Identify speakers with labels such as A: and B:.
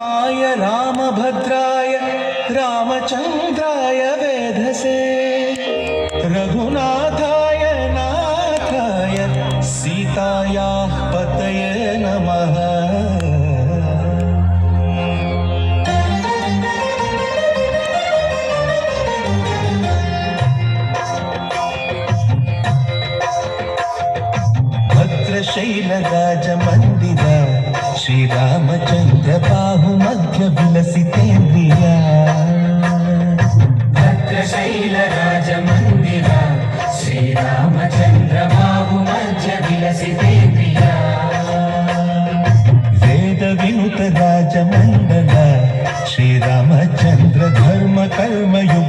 A: रामभद्राय रामचन्द्राय वेधसे रघुनाथाय नाथाय सीतायाः पतये नमः। भद्रशैलराजमन्दिर श्रीरामचन्द्र बाहुमध्य विलसितेन्द्रिया।
B: भद्रशैलराजमन्दिर श्रीरामचन्द्र बाहुमध्य विलसितेन्द्रिया।
A: वेदविनुत राजमण्डल श्रीरामचन्द्र धर्म कर्मयुक्त